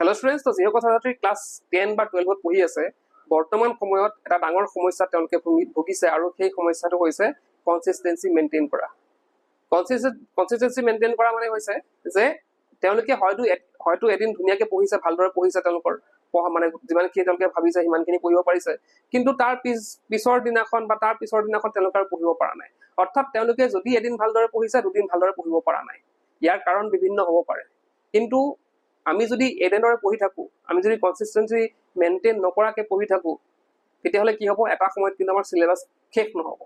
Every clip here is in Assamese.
হেল্ল' ষ্টুডেণ্টছ, তো যিসকল ছাত্ৰ-ছাত্ৰী ক্লাছ 10 বা 12ত পঢ়ি আছে, বৰ্তমান সময়ত এটা ডাঙৰ সমস্যাত তেওঁলোকে ভুগিছে আৰু সেই সমস্যাটো হৈছে কনচিষ্টেঞ্চি মেইনটেইন কৰা। কনচিষ্টেঞ্চি মেইনটেইন কৰা মানে হৈছে যে তেওঁলোকে হয়তো এদিন ধুনীয়াকৈ পঢ়িছে, ভালদৰে পঢ়িছে, তেওঁলোকৰ পঢ়া মানে যিমানখিনি তেওঁলোকে ভাবিছে সিমানখিনি পঢ়িব পাৰিছে, কিন্তু তাৰ পিছৰ দিনাখন তেওঁলোকে আৰু পঢ়িব পৰা নাই। অৰ্থাৎ তেওঁলোকে যদি এদিন ভালদৰে পঢ়িছে, দুদিন ভালদৰে পঢ়িব পৰা নাই। ইয়াৰ কাৰণ বিভিন্ন হ'ব পাৰে, কিন্তু আমি যদি এনেদৰে পঢ়ি থাকো, আমি যদি কনচিষ্টেঞ্চি মেইনটেইন নকৰাকে পঢ়ি থাকো, তেতিয়াহ'লে কি হ'ব, এটা সময়ত কিন্তু আমাৰ চিলেবাছ শেষ নহ'ব।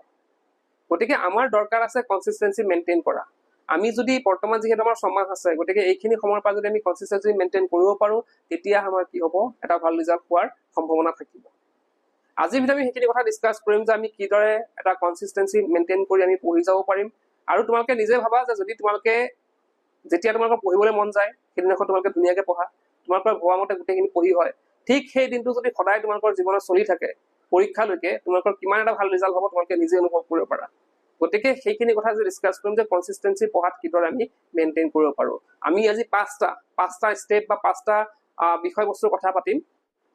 গতিকে আমাৰ দৰকাৰ আছে কনচিষ্টেঞ্চি মেইনটেইন কৰা। আমি যদি বৰ্তমান যিহেতু আমাৰ ছমাহ আছে, গতিকে এইখিনি সময়ৰ পৰা যদি আমি কনচিষ্টেঞ্চি মেইনটেইন কৰিব পাৰো, তেতিয়া আমাৰ কি হ'ব, এটা ভাল ৰিজাল্ট হোৱাৰ সম্ভাৱনা থাকিব। আজিৰ ভিডিঅ'ত আমি সেইখিনি কথা ডিছকাছ কৰিম যে আমি কিদৰে এটা কনচিষ্টেঞ্চি মেইনটেইন কৰি আমি পঢ়ি যাব পাৰিম। আৰু তোমালোকে নিজে ভাবা যে যদি তোমালোকে যেতিয়া তোমালোকৰ পঢ়িবলৈ মন যায়, সেইদিনাখন তোমালোকে ধুনীয়াকৈ পঢ়া, তোমালোকৰ ভবা মতে গোটেইখিনি পঢ়ি হয়, ঠিক সেই দিনটো যদি সদায় তোমালোকৰ জীৱনত চলি থাকে, পৰীক্ষালৈকে তোমালোকৰ কিমান এটা ভাল ৰিজাল্ট হ'ব তোমালোকে নিজে অনুভৱ কৰিব পাৰা। গতিকে সেইখিনি কথা যে ডিছকাছ কৰিম যে কনচিষ্টেঞ্চি পঢ়াত কিদৰে আমি মেইনটেইন কৰিব পাৰোঁ। আমি আজি পাঁচটা ষ্টেপ বা পাঁচটা বিষয়বস্তুৰ কথা পাতিম।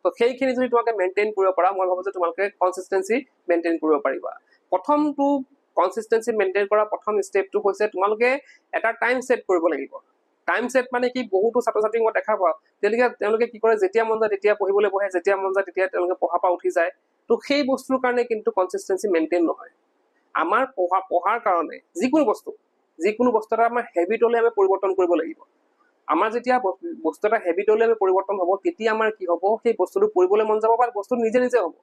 তো সেইখিনি যদি তোমালোকে মেইনটেইন কৰিব পাৰা, মই ভাবোঁ যে তোমালোকে কনচিষ্টেঞ্চি মেইনটেইন কৰিব পাৰিবা। প্ৰথমটো কনচিষ্টেঞ্চি মেইনটেইন কৰা প্ৰথম ষ্টেপটো হৈছে তোমালোকে এটা টাইম ছেট কৰিব লাগিব। টাইম ছেট মানে কি, বহুতো ছাত্ৰ ছাত্ৰীক মই দেখা পাওঁ, তেওঁলোকে কি কৰে, যেতিয়া মন যায় তেতিয়া পঢ়িবলৈ বহে, যেতিয়া মন যায় তেতিয়া তেওঁলোকে পঢ়াৰ পৰা উঠি যায়। তো সেই বস্তুৰ কাৰণে কিন্তু কনচিষ্টেঞ্চি মেইনটেইন নহয়। আমাৰ পঢ়াৰ কাৰণে যিকোনো বস্তু এটা আমাৰ হেবিটলৈ আমি পৰিৱৰ্তন কৰিব লাগিব। আমাৰ যেতিয়া বস্তু এটা হেবিটলৈ আমি পৰিৱৰ্তন হ'ব, তেতিয়া আমাৰ কি হ'ব, সেই বস্তুটো পঢ়িবলৈ মন যাব বা বস্তুটো নিজে হ'ব।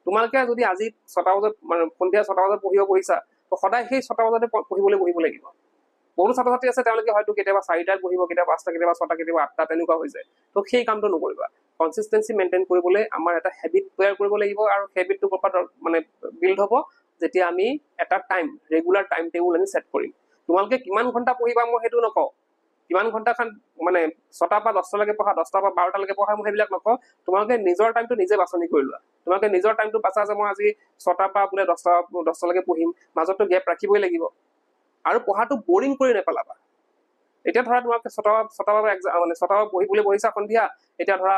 তোমালোকে যদি আজি 6টা বজাত মানে সন্ধিয়া 6টা বজাত পঢ়িব বহিছা, তো সদায় সেই 6টা বজাতে পঢ়িবলৈ বহিব লাগিব। বহুতো ছাত্ৰ ছাত্ৰী আছে, তেওঁলোকে হয়তো কেতিয়াবা 4টাত পঢ়িব, কেতিয়াবা 5টা, কেতিয়াবা 6টা, কেতিয়াবা 8টা, তেনেকুৱা হৈ যায়। তো সেই কামটো নকৰিবা। কনচিষ্টেঞ্চি মেইনটেইন কৰিবলৈ আমাৰ এটা হেবিট তৈয়াৰ কৰিব লাগিব, আৰু হেবিটটো মানে বিল্ড হ'ব যেতিয়া আমি এটা ৰেগুলাৰ টাইম টেবুল আমি ছেট কৰিম। তোমালোকে কিমান ঘণ্টা পঢ়িবা মই সেইটো নকওঁ, কিমান ঘণ্টা মানে 6টা পৰা 10টালৈকে পঢ়া, 10টা পৰা 12টালৈকে পঢ়া, মই সেইবিলাক নকওঁ। তোমালোকে নিজৰ টাইমটো নিজে বাছনি কৰি লোৱা। তোমালোকে নিজৰ টাইমটো বাছা যে মই আজি 6টাৰ পৰা বোলে 10টালৈকে পঢ়িম, মাজতো গেপ ৰাখিবই লাগিব। আৰু পঢ়াটো বৰিং কৰি নেপেলাবা। এতিয়া ধৰা তোমালোকে 6টা পৰা পঢ়িবলৈ বহিছা সন্ধিয়া, এতিয়া ধৰা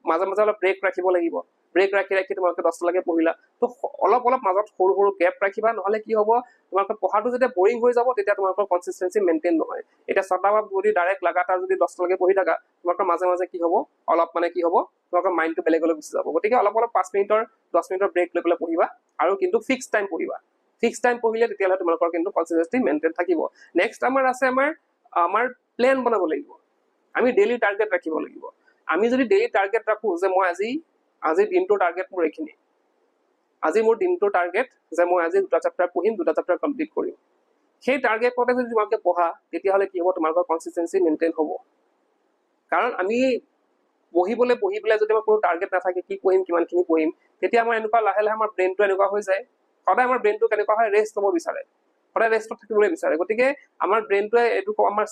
মাজে মাজে অলপ ব্ৰেক ৰাখিব লাগিব। ব্ৰেক ৰাখি তোমালোকে 10টালৈকে পঢ়িলা, তো অলপ মাজত সৰু সৰু গেপ ৰাখিবা, নহ'লে কি হ'ব, তোমালোকৰ পঢ়াটো যেতিয়া বৰিং হৈ যাব, তেতিয়া তোমালোকৰ কনচিষ্টেঞ্চি মেইনটেইন নহয়। এতিয়া 6টা পৰা যদি ডাইৰেক্ট লাগাতাৰ যদি 10টালৈকে পঢ়ি থাকা, তোমালোকৰ মাজে মাজে কি হ'ব, তোমালোকৰ মাইণ্ডটো বেলেগলৈ গুচি যাব। গতিকে অলপ 5 মিনিটৰ 10 মিনিটৰ ব্ৰেক লৈ পেলাই পঢ়িবা, আৰু কিন্তু ফিক্স টাইম পঢ়িবা। ফিক্স টাইম পঢ়িলে তেতিয়াহ'লে তোমালোকৰ কিন্তু কনচিষ্টেঞ্চি মেইনটেইন থাকিব। নেক্সট আমাৰ প্লেন বনাব লাগিব। আমি ডেইলি টাৰ্গেট ৰাখিব লাগিব। আমি যদি ডেইলি টাৰ্গেট ৰাখো যে মই আজি দিনটোৰ টাৰ্গেট মোৰ এইখিনি, আজি মোৰ দিনটোৰ টাৰ্গেট যে মই আজি 2টা চেপ্টাৰ পঢ়িম, 2টা চেপ্টাৰ কমপ্লিট কৰিম, সেই টাৰ্গেট মতে যদি তোমালোকে পঢ়া, তেতিয়াহ'লে কি হ'ব, তোমালোকৰ কনচিষ্টেঞ্চি মেইনটেইন হ'ব। কাৰণ আমি বহি পেলাই যদি আমাৰ কোনো টাৰ্গেট নাথাকে, কি পঢ়িম, কিমানখিনি পঢ়িম, তেতিয়া আমাৰ এনেকুৱা লাহে লাহে আমাৰ ব্ৰেইনটো এনেকুৱা হৈ যায়, সদায় আমাৰ ব্ৰেইনটো কেনেকুৱা হয়, ৰেষ্ট ল'ব বিচাৰে, সদায় ৰেষ্টত থাকিবলৈ বিচাৰে। গতিকে আমাৰ ব্ৰেইনটোৱে আমাৰ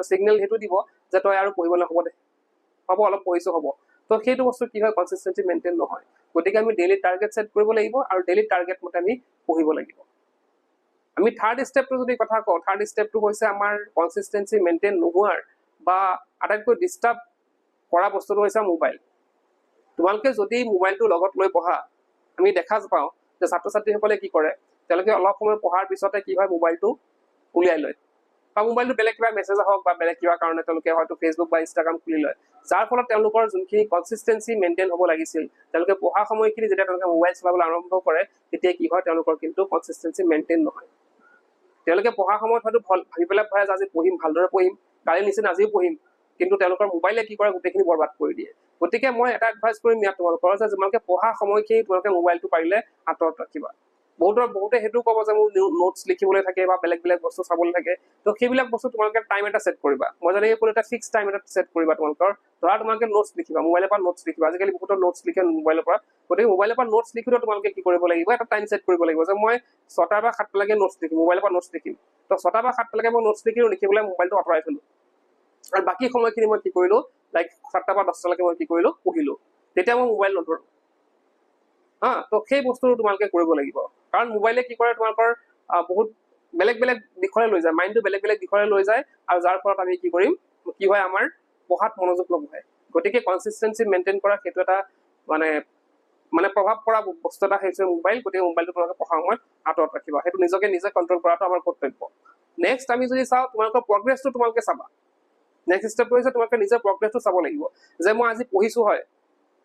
চিগনেল সেইটো দিব যে তই আৰু পঢ়িবলৈ হ'ব দে, হ'ব, অলপ পঢ়িছো হ'ব। তো সেইটো বস্তু কি হয়, কনচিষ্টেঞ্চি মেইনটেইন নহয়। গতিকে আমি ডেইলি টাৰ্গেট ছেট কৰিব লাগিব, আৰু ডেইলি টাৰ্গেট মতে আমি পঢ়িব লাগিব। আমি থাৰ্ড ষ্টেপটো যদি কথা কওঁ, থাৰ্ড ষ্টেপটো হৈছে আমাৰ কনচিষ্টেঞ্চি মেইনটেইন নোহোৱাৰ বা আটাইতকৈ ডিষ্টাৰ্ব কৰা বস্তুটো হৈছে মোবাইল। তোমালোকে যদি মোবাইলটো লগত লৈ পঢ়া, আমি দেখা পাওঁ যে ছাত্ৰ ছাত্ৰীসকলে কি কৰে, তেওঁলোকে অলপ সময় পঢ়াৰ পিছতে কি হয়, মোবাইলটো উলিয়াই লয়, বা মোবাইলটো বেলেগ কিবা মেছেজ আহক বা বেলেগ কিবা কাৰণে তেওঁলোকে হয়তো ফেচবুক বা ইনষ্টাগ্ৰাম খুলি লয়, যাৰ ফলত তেওঁলোকৰ যোনখিনি কনচিষ্টেঞ্চি মেইনটেইন হ'ব লাগিছিল, তেওঁলোকে পঢ়া সময়খিনি যেতিয়া তেওঁলোকে মোবাইল চলাবলৈ আৰম্ভ কৰে, তেতিয়া কি হয়, তেওঁলোকৰ কিন্তু কনচিষ্টেঞ্চি মেইনটেইন নহয়। তেওঁলোকে পঢ়া সময়ত হয়তো ভাবি পেলাই পঢ়ে যে আজি পঢ়িম, ভালদৰে পঢ়িম, কালি নিচিনা আজিও পঢ়িম, কিন্তু তেওঁলোকৰ মোবাইলে কি কৰে, গোটেইখিনি বৰবাদ কৰি দিয়ে। গতিকে মই এটা এডভাইচ কৰিম ইয়াত তোমালোকৰ, যে তোমালোকে পঢ়া সময়খিনি তোমালোকে মোবাইলটো পাৰিলে আঁতৰত ৰাখিবা। বহুতে সেইটো ক'ব যে মোৰ নোটছ লিখিবলৈ থাকে বা বেলেগ বস্তু চাবলৈ থাকে, তো সেইবিলাক বস্তু তোমালোকে টাইম এটা ছেট কৰিবা। মই যেনেকৈ ক'লো, এটা ফিক্স টাইম এটা ছেট কৰিবা তোমালোকৰ। ধৰা তোমালোকে নোটছ লিখিবা, মোবাইলৰ পৰা নোটছ লিখিবা, আজিকালি বহুতৰ নোটছ লিখে মোবাইলৰ পৰা। গতিকে মোবাইলৰ পৰা নোটছ লিখিলেও তোমালোকে কি কৰিব লাগিব, এটা টাইম ছেট কৰিব লাগিব যে মই 6টা বা 7টালৈকে নোটছ লিখিম, মোবাইলৰ পৰা নোটছ লিখিম। তো 6টা বা 7টালৈকে মই নোটছ লিখি পেলাই মোবাইলটো আঁতৰাই থলো, আৰু বাকী সময়খিনি মই কি কৰিলো, লাইক 7টা বা 10টালৈকে মই কি কৰিলো, পঢ়িলো, তেতিয়া মই মোবাইল নধৰো। তো সেই বস্তুটো তোমালোকে কৰিব লাগিব। কাৰণ মোবাইলে কি কৰে, তোমালোকৰ বহুত বেলেগ দিশলৈ লৈ যায়, মাইণ্ডটো বেলেগ দিশলৈ লৈ যায়, আৰু যাৰ ফলত আমি কি কৰিম, কি হয়, আমাৰ পঢ়াত মনোযোগ নবহে। গতিকে কনসিস্টেন্সি মেইনটেইন কৰা সেইটো এটা মানে মানে প্ৰভাৱ পৰা বস্তু এটা হৈছে মোবাইল। গতিকে মোবাইলটো তোমালোকে পঢ়াৰ সময়ত আঁতৰত ৰাখিবা, সেইটো নিজকে নিজে কণ্ট্ৰল কৰাটো আমাৰ কৰ্তব্য। নেক্সট আমি যদি চাওঁ তোমালোকৰ প্ৰগ্ৰেছটো তোমালোকে চাবা। নেক্সট ষ্টেপটো হৈছে তোমালোকে নিজৰ প্ৰগ্ৰেছটো চাব লাগিব যে মই আজি পঢ়িছো হয়,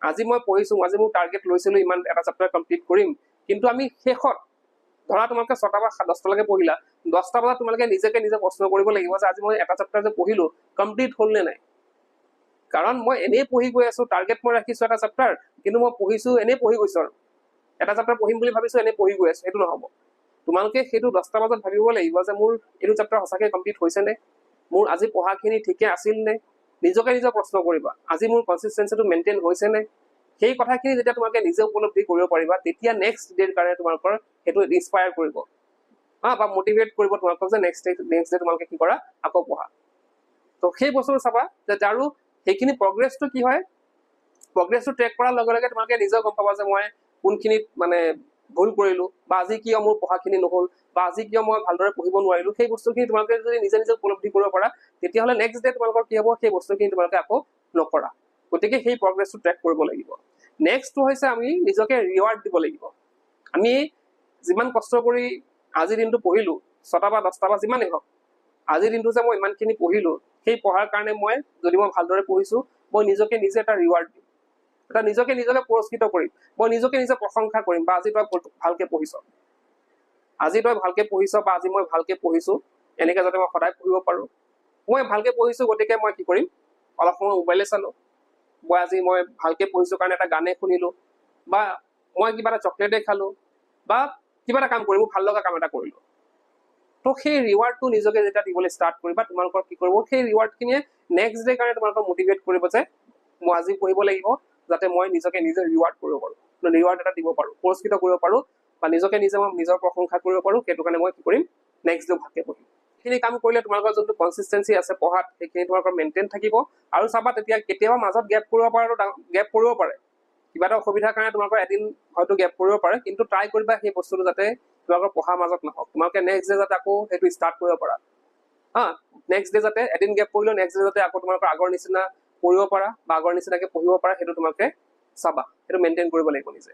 আজি মই পঢ়িছো, আজি মোৰ টাৰ্গেট লৈছিলো ইমান এটা চেপ্টাৰ কমপ্লিট কৰিম, কিন্তু আমি শেষত ধৰা তোমালোকে 6টা বা 10টালৈকে পঢ়িলা, 10টা বজাত তোমালোকে নিজকে নিজে প্ৰশ্ন কৰিব লাগিব যে আজি মই এটা চেপ্টাৰ যে পঢ়িলো কমপ্লিট হ'ল নে নাই। কাৰণ মই এনেই পঢ়ি গৈ আছো, টাৰ্গেট মই ৰাখিছো এটা চেপ্টাৰ, কিন্তু মই পঢ়িছো এনেই পঢ়ি গৈছো আৰু এটা চেপ্টাৰ পঢ়িম বুলি ভাবিছো এনেই পঢ়ি গৈ আছো, সেইটো নহ'ব। তোমালোকে সেইটো 10টা বজাত ভাবিব লাগিব যে মোৰ এইটো চেপ্টাৰ সঁচাকৈ কমপ্লিট হৈছে নে, মোৰ আজি পঢ়াখিনি ঠিকে আছিল নে, নিজকে নিজে প্ৰশ্ন কৰিবা আজি মোৰ কনচিষ্টেঞ্চিটো মেইনটেইন হৈছে নে। সেই কথাখিনি যেতিয়া তোমালোকে নিজে উপলব্ধি কৰিব পাৰিবা তেতিয়া নেক্সট ডেৰ কাৰণে তোমালোকৰ সেইটো ইনস্পায়াৰ কৰিব বা মটিভেট কৰিব তোমালোকক যে নেক্সট ডে তোমালোকে কি কৰা আকৌ পঢ়া। তো সেই বস্তুটো চাবা যে আৰু সেইখিনি প্ৰগ্ৰেছটো কি হয়, প্ৰগ্ৰেছটো ট্ৰেক কৰাৰ লগে লগে তোমালোকে নিজেও গম পাবা যে মই কোনখিনিত মানে ভুল কৰিলো, বা আজি কিয় মোৰ পঢ়াখিনি নহ'ল, বা আজি কিয় মই ভালদৰে পঢ়িব নোৱাৰিলো। সেই বস্তুখিনি তোমালোকে যদি নিজে নিজে উপলব্ধি কৰিব পাৰা তেতিয়াহ'লে নেক্সট ডে তোমালোকৰ কি হ'ব, সেই বস্তুখিনি তোমালোকে আকৌ নকৰা। গতিকে সেই প্ৰগ্ৰেছটো ট্ৰেক কৰিব লাগিব। নেক্সটটো হৈছে আমি নিজকে ৰিৱাৰ্ড দিব লাগিব। আমি যিমান কষ্ট কৰি আজিৰ দিনটো পঢ়িলো, 6টা বা 10টা বা যিমানেই হওক, আজিৰ দিনটো যে মই ইমানখিনি পঢ়িলো, সেই পঢ়াৰ কাৰণে মই যদি মই ভালদৰে পঢ়িছো মই নিজকে নিজে এটা ৰিৱাৰ্ড দিম, এটা নিজকে নিজকে পুৰস্কৃত কৰিম, মই নিজকে নিজে প্ৰশংসা কৰিম বা আজি তই ভালকে পঢ়িছ, আজি তই ভালকে পঢ়িছ বা আজি মই ভালকে পঢ়িছো, এনেকে যাতে মই সদায় পঢ়িব পাৰো। মই ভালকে পঢ়িছো গতিকে মই কি কৰিম, অলপ সময় মোবাইলে চালো, মই আজি মই ভালকে পঢ়িছো কাৰণে এটা গানে শুনিলো, বা মই কিবা এটা চকলেটে খালো, বা কিবা এটা কাম কৰিলো, ভাল লগা কাম এটা কৰিলো। তো সেই ৰিৱাৰ্ডটো নিজকে যেতিয়া দিবলৈ ষ্টাৰ্ট কৰিবা তোমালোকৰ কি কৰিব, সেই ৰিৱাৰ্ডখিনিয়ে নেক্সট ডে কাৰণে তোমালোকক মটিভেট কৰিব যে মই আজি পঢ়িব লাগিব যাতে মই নিজকে নিজে ৰিৱাৰ্ড কৰিব পাৰো, ৰিৱাৰ্ড এটা দিব পাৰো, পুৰস্কৃত কৰিব পাৰো, বা নিজকে নিজে মই নিজৰ প্ৰশংসা কৰিব পাৰো। সেইটো কাৰণে মই কি কৰিম, নেক্সট ডে ভালকে পঢ়িম। সেইখিনি কাম কৰিলে তোমালোকৰ যোনটো কনচিষ্টেঞ্চি আছে পঢ়াত সেইখিনি তোমালোকৰ মেইনটেইন থাকিব। আৰু চাবা তেতিয়া কেতিয়াবা মাজত গেপ কৰিব পাৰে, কিবা এটা অসুবিধাৰ কাৰণে তোমালোকৰ এদিন হয়তো গেপ কৰিব পাৰে, কিন্তু ট্ৰাই কৰিবা সেই বস্তুটো যাতে তোমালোকৰ পঢ়াৰ মাজত নহওক, তোমালোকে নেক্সট ডে যাতে আকৌ সেইটো ষ্টাৰ্ট কৰিব পাৰা। নেক্সট ডে যাতে এদিন গেপ পৰিলেও নেক্সট ডে যাতে আকৌ তোমালোকৰ আগৰ নিচিনা পঢ়িব পাৰা বা আগৰ নিচিনাকে পঢ়িব পাৰা, সেইটো তোমালোকে চাবা, সেইটো মেইনটেইন কৰিব লাগিব নিজে।